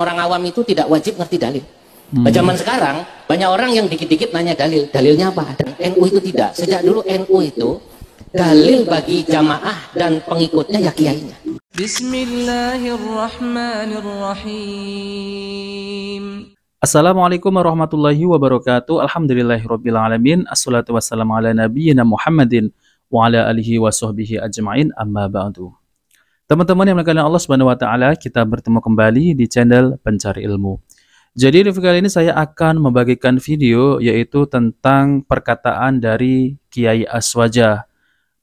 Orang awam itu tidak wajib ngerti dalil. Zaman sekarang banyak orang yang dikit-dikit nanya dalil, dalilnya apa? Dan NU itu tidak. Sejak dulu NU itu dalil bagi jamaah dan pengikutnya ya kiainya. Bismillahirrahmanirrahim. Assalamualaikum warahmatullahi wabarakatuh. Alhamdulillahirabbil alamin. Assalatu wassalamu ala nabiyyina Muhammadin wa ala alihi wa sahbihi ajma'in. Amma ba'du. Teman-teman yang dimuliakan Allah Subhanahu wa taala, kita bertemu kembali di channel Pencari Ilmu. Jadi di video kali ini saya akan membagikan video yaitu tentang perkataan dari Kiai Aswaja.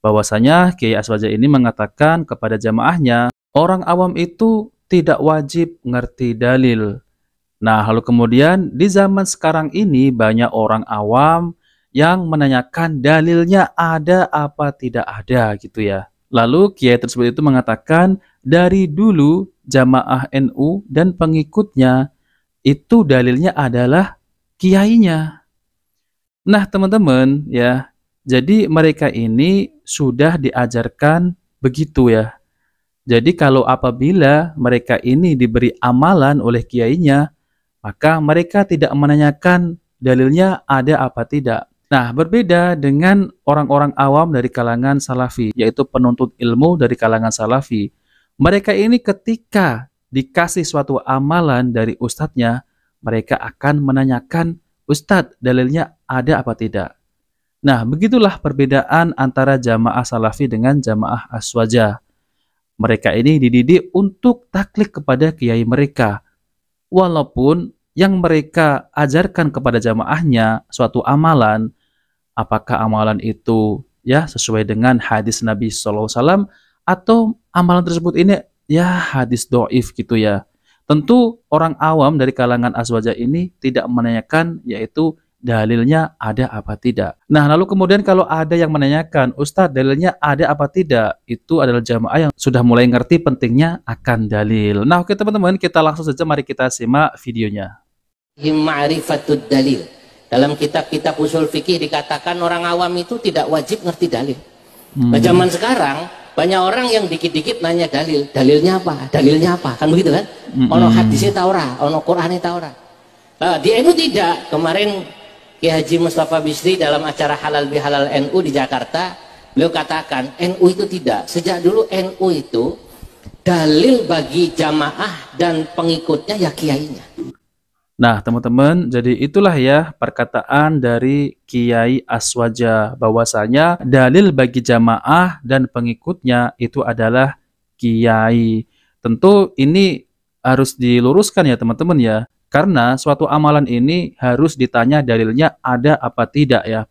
Bahwasanya Kiai Aswaja ini mengatakan kepada jamaahnya, orang awam itu tidak wajib ngerti dalil. Nah, lalu kemudian di zaman sekarang ini banyak orang awam yang menanyakan dalilnya ada apa tidak ada gitu ya. Lalu Kiai tersebut itu mengatakan dari dulu jamaah NU dan pengikutnya itu dalilnya adalah kiainya. Nah teman-teman ya, jadi mereka ini sudah diajarkan begitu ya. Jadi kalau apabila mereka ini diberi amalan oleh kiainya, maka mereka tidak menanyakan dalilnya ada apa tidak. Nah, berbeda dengan orang-orang awam dari kalangan salafi, yaitu penuntut ilmu dari kalangan salafi. Mereka ini ketika dikasih suatu amalan dari ustadznya, mereka akan menanyakan, Ustadz, dalilnya ada apa tidak? Nah, begitulah perbedaan antara jamaah salafi dengan jamaah aswaja. Mereka ini dididik untuk taklid kepada kiai mereka. Walaupun yang mereka ajarkan kepada jamaahnya suatu amalan, apakah amalan itu ya sesuai dengan hadis Nabi SAW atau amalan tersebut ini ya hadis do'if gitu ya. Tentu orang awam dari kalangan aswaja ini tidak menanyakan yaitu dalilnya ada apa tidak. Nah lalu kemudian kalau ada yang menanyakan, Ustadz dalilnya ada apa tidak, itu adalah jamaah yang sudah mulai ngerti pentingnya akan dalil. Nah oke teman-teman, kita langsung saja mari kita simak videonya. Ma'rifatud dalil. Dalam kitab-kitab usul fikih dikatakan orang awam itu tidak wajib ngerti dalil. Nah, zaman sekarang banyak orang yang dikit-dikit nanya dalil, dalilnya apa? Dalilnya apa? Kan begitu kan? Ono hadisnya ta ora, ono Qur'ane ta ora. Nah, di NU tidak. Kemarin Kiai Haji Mustafa Bisri dalam acara Halal Bihalal NU di Jakarta, beliau katakan NU itu tidak. Sejak dulu NU itu dalil bagi jamaah dan pengikutnya ya kiainya. Nah teman-teman, jadi itulah ya perkataan dari Kiai Aswaja bahwasanya dalil bagi jamaah dan pengikutnya itu adalah kiai. Tentu ini harus diluruskan ya teman-teman ya, karena suatu amalan ini harus ditanya dalilnya ada apa tidak ya.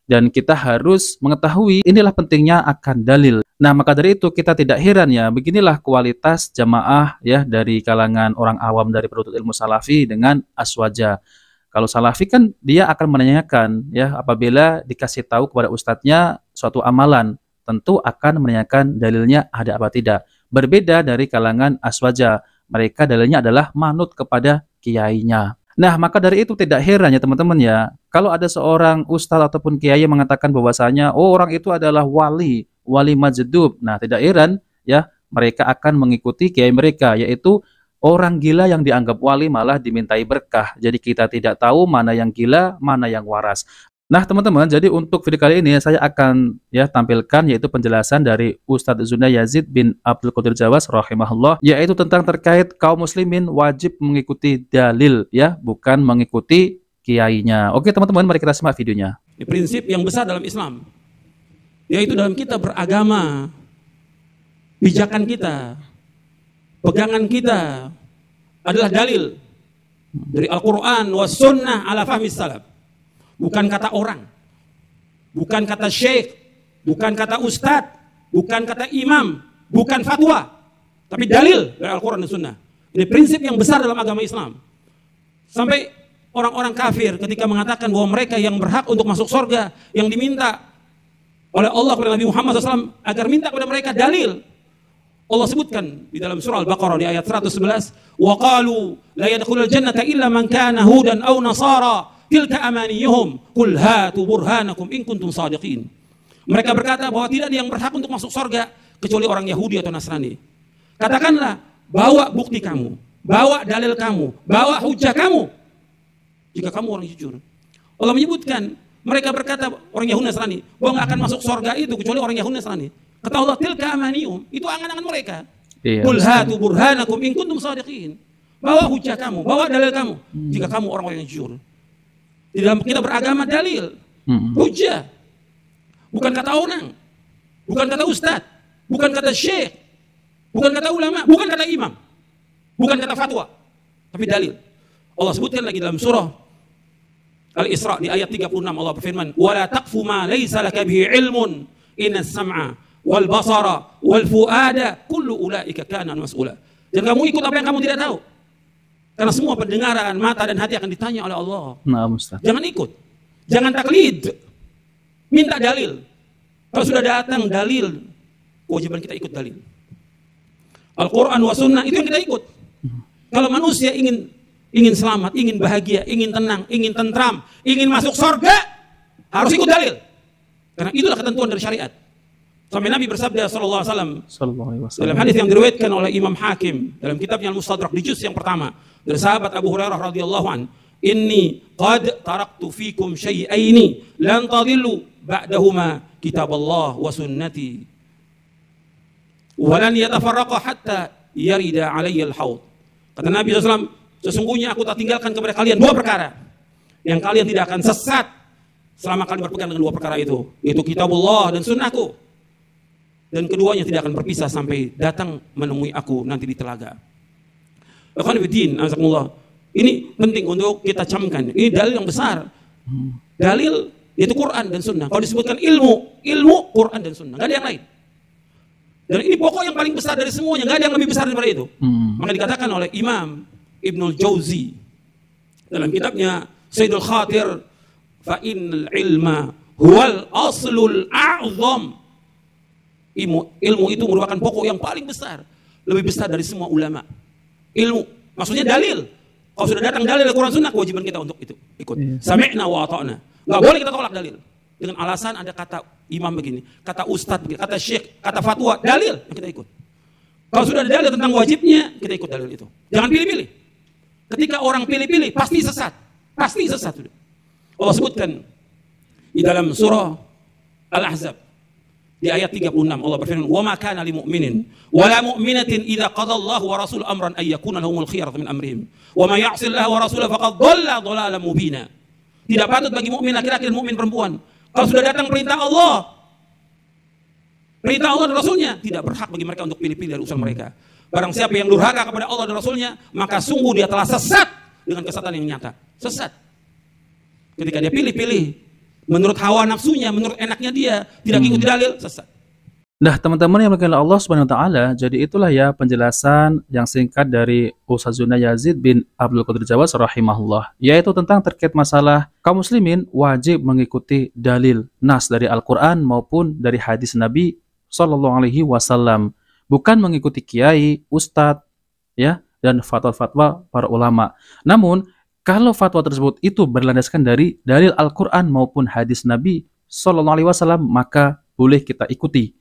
Dan kita harus mengetahui inilah pentingnya akan dalil. Nah maka dari itu kita tidak heran ya, beginilah kualitas jamaah ya dari kalangan orang awam dari penuntut ilmu salafi dengan aswaja. Kalau salafi kan dia akan menanyakan ya, apabila dikasih tahu kepada ustadznya suatu amalan, tentu akan menanyakan dalilnya ada apa tidak. Berbeda dari kalangan aswaja, mereka dalilnya adalah manut kepada kiainya. Nah, maka dari itu tidak heran ya teman-teman ya, kalau ada seorang ustadz ataupun kiai yang mengatakan bahwasanya oh orang itu adalah wali majdub. Nah, tidak heran ya, mereka akan mengikuti kiai mereka, yaitu orang gila yang dianggap wali malah dimintai berkah. Jadi kita tidak tahu mana yang gila, mana yang waras. Nah, teman-teman, jadi untuk video kali ini saya akan ya tampilkan yaitu penjelasan dari Ustadz Zuna Yazid bin Abdul Qadir Jawas rahimahullah, yaitu tentang terkait kaum muslimin wajib mengikuti dalil ya, bukan mengikuti kiainya. Oke, teman-teman, mari kita simak videonya. Ini prinsip yang besar dalam Islam, yaitu dalam kita beragama, pijakan kita, pegangan kita adalah dalil dari Al-Quran was sunnah ala fahmi salaf. Bukan kata orang, bukan kata syekh, bukan kata ustadz, bukan kata imam, bukan fatwa, tapi dalil dari Al-Quran dan Sunnah. Ini prinsip yang besar dalam agama Islam. Sampai orang-orang kafir ketika mengatakan bahwa mereka yang berhak untuk masuk surga, yang diminta oleh Allah kepada Nabi Muhammad SAW agar minta kepada mereka dalil. Allah sebutkan di dalam surah Al-Baqarah di ayat 111, وَقَالُوا لَا يَدْخُلُ الْجَنَّةَ إِلَّا مَنْ كَانَ هُودًا أَوْ نَصَارًا tilka amaniyuhum qul hatu burhanakum in kuntum shadiqin. Mereka berkata bahwa tidak ada yang berhak untuk masuk surga kecuali orang Yahudi atau Nasrani. Katakanlah, bawa bukti kamu, bawa dalil kamu, bawa hujah kamu. Jika kamu orang jujur. Allah menyebutkan, mereka berkata, orang Yahudi Nasrani, bahwa nggak akan masuk surga itu kecuali orang Yahudi Nasrani. Kata Allah, tilka amaniyum, itu angan-angan mereka. Qul hatu burhanakum in kuntum shadiqin. Bawa hujah kamu, bawa dalil kamu, jika kamu orang-orang yang jujur. Di dalam kita beragama dalil, hujah. Bukan kata orang, bukan kata ustadz, bukan kata syekh, bukan kata ulama, bukan kata imam, bukan kata fatwa, tapi dalil. Allah sebutkan lagi dalam surah Al-Isra di ayat 36, Allah berfirman, "Wala taqfu ma laysa laka bihi ilmun, innas sam'a wal basara wal fuada kullu ulaika kana mas'ula." Jangan kamu ikut apa yang kamu tidak tahu. Karena semua pendengaran, mata dan hati akan ditanya oleh Allah. Nah, Ustaz. Jangan ikut. Jangan taklid. Minta dalil. Kalau sudah datang dalil, kewajiban kita ikut dalil. Al-Quran wa sunnah itu yang kita ikut. Kalau manusia ingin selamat, ingin bahagia, ingin tenang, ingin tentram, ingin masuk surga, harus ikut dalil. Karena itulah ketentuan dari syariat. Sampai Nabi bersabda sallallahu alaihi wasallam dalam hadis yang diriwayatkan oleh Imam Hakim dalam kitabnya Al-Mustadrak di juz yang pertama dari sahabat Abu Hurairah radhiyallahu an, "Inni qad taraktu fikum syai'aini lan tadillu ba'dahuma kitaballah wa sunnati wa lan yatafarraqa hatta yarida 'alayya al-haud." Kata Nabi SAW, sesungguhnya aku tak tinggalkan kepada kalian dua perkara yang kalian tidak akan sesat selama kalian berpegang dengan dua perkara itu, yaitu kitabullah dan sunnahku. Dan keduanya tidak akan berpisah sampai datang menemui aku nanti di telaga. Ini penting untuk kita camkan. Ini dalil yang besar. Dalil yaitu Quran dan Sunnah. Kalau disebutkan ilmu Quran dan Sunnah, nggak ada yang lain. Dan ini pokok yang paling besar dari semuanya, nggak ada yang lebih besar daripada itu. Maka dikatakan oleh Imam Ibnul Jauzi dalam kitabnya Sayyidul Khatir, fa innal ilma huwal aslul a'zam. Ilmu itu merupakan pokok yang paling besar, lebih besar dari semua ulama. Ilmu, maksudnya dalil. Kalau sudah datang dalil dari Quran Sunnah, kewajiban kita untuk itu ikut. Sami'na wa ata'na. Nggak boleh kita tolak dalil dengan alasan ada kata imam begini, kata ustadz begini, kata syekh, kata fatwa, dalil yang kita ikut. Kalau sudah ada dalil tentang wajibnya, kita ikut dalil itu. Jangan pilih-pilih. Ketika orang pilih-pilih, pasti sesat. Pasti sesat. Allah sebutkan di dalam surah Al-Ahzab di ayat 36, Allah berfirman, "Wa ma kana lil mu'minin wa la mu'minatin idza qada Allahu wa rasuluhu amran ay yakuna lahumul khiyaratu min amrihim wa ma ya'si Allah wa rasulahu faqad dhalla dhalalan mubina." Tidak patut bagi mukmin laki-laki dan mukmin perempuan, kalau sudah datang perintah Allah dan Rasulnya, tidak berhak bagi mereka untuk pilih-pilih dari urusan mereka. Barang siapa yang durhaka kepada Allah dan Rasulnya, maka sungguh dia telah sesat dengan kesesatan yang nyata. Sesat. Ketika dia pilih-pilih menurut hawa nafsunya, menurut enaknya dia, tidak ikuti dalil, sesat. Nah, teman-teman yang dimuliakan Allah Subhanahu wa taala, jadi itulah ya penjelasan yang singkat dari Ustaz Yazid bin Abdul Qadir Jawas rahimahullah, yaitu tentang terkait masalah kaum muslimin wajib mengikuti dalil nas dari Al-Qur'an maupun dari hadis Nabi sallallahu alaihi wasallam, bukan mengikuti kiai, ustadz, ya, dan fatwa-fatwa para ulama. Namun kalau fatwa tersebut itu berlandaskan dari dalil Al-Quran maupun hadis Nabi Sallallahu Alaihi Wasallam, maka boleh kita ikuti.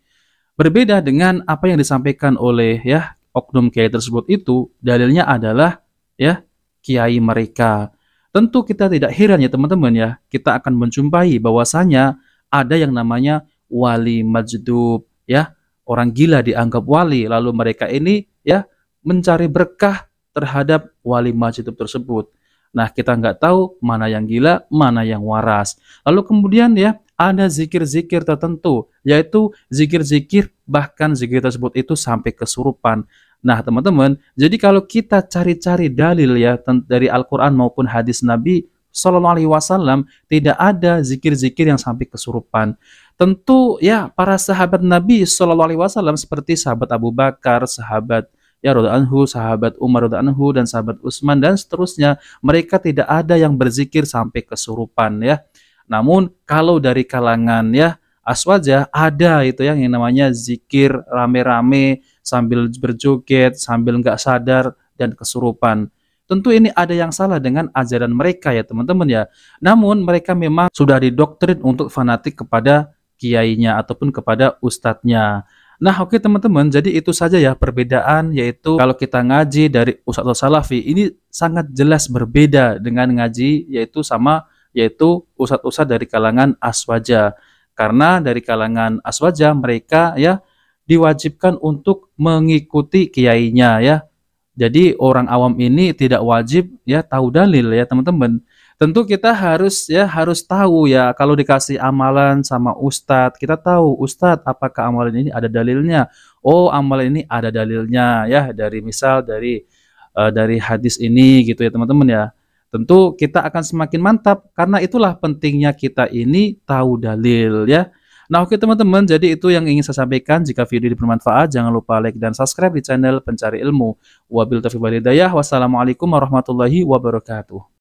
Berbeda dengan apa yang disampaikan oleh ya oknum kiai tersebut, itu dalilnya adalah ya kiai mereka. Tentu kita tidak heran ya teman-teman ya, kita akan menjumpai bahwasanya ada yang namanya wali majdub, ya, orang gila dianggap wali, lalu mereka ini ya mencari berkah terhadap wali majdub tersebut. Nah, kita nggak tahu mana yang gila, mana yang waras. Lalu kemudian ya, ada zikir-zikir tertentu, yaitu zikir-zikir, bahkan zikir tersebut itu sampai kesurupan. Nah, teman-teman, jadi kalau kita cari-cari dalil ya dari Al-Quran maupun hadis Nabi Sallallahu Alaihi Wasallam, tidak ada zikir-zikir yang sampai kesurupan. Tentu ya, para sahabat Nabi Sallallahu Alaihi Wasallam seperti sahabat Abu Bakar, sahabat ya radhiyallahu anhu, sahabat Umar radhiyallahu anhu, dan sahabat Utsman dan seterusnya, mereka tidak ada yang berzikir sampai kesurupan ya. Namun kalau dari kalangan ya aswaja, ada itu yang namanya zikir rame-rame sambil berjoget, sambil nggak sadar dan kesurupan. Tentu ini ada yang salah dengan ajaran mereka ya teman-teman ya. Namun mereka memang sudah didoktrin untuk fanatik kepada kiainya ataupun kepada ustadznya. Nah, oke teman-teman, jadi itu saja ya perbedaan, yaitu kalau kita ngaji dari Ustadz Salafi ini sangat jelas berbeda dengan ngaji yaitu ustadz-ustadz dari kalangan aswaja. Karena dari kalangan aswaja mereka ya diwajibkan untuk mengikuti kiainya ya. Jadi orang awam ini tidak wajib ya tahu dalil ya teman-teman. Tentu kita harus tahu ya kalau dikasih amalan sama ustadz, kita tahu ustadz apakah amalan ini ada dalilnya. Oh, amalan ini ada dalilnya ya dari hadis ini gitu ya teman-teman ya. Tentu kita akan semakin mantap karena itulah pentingnya kita ini tahu dalil ya. Nah, oke teman-teman, jadi itu yang ingin saya sampaikan. Jika video ini bermanfaat, jangan lupa like dan subscribe di channel Pencari Ilmu. Wabillahi taufiq wal hidayah. Wassalamualaikum warahmatullahi wabarakatuh.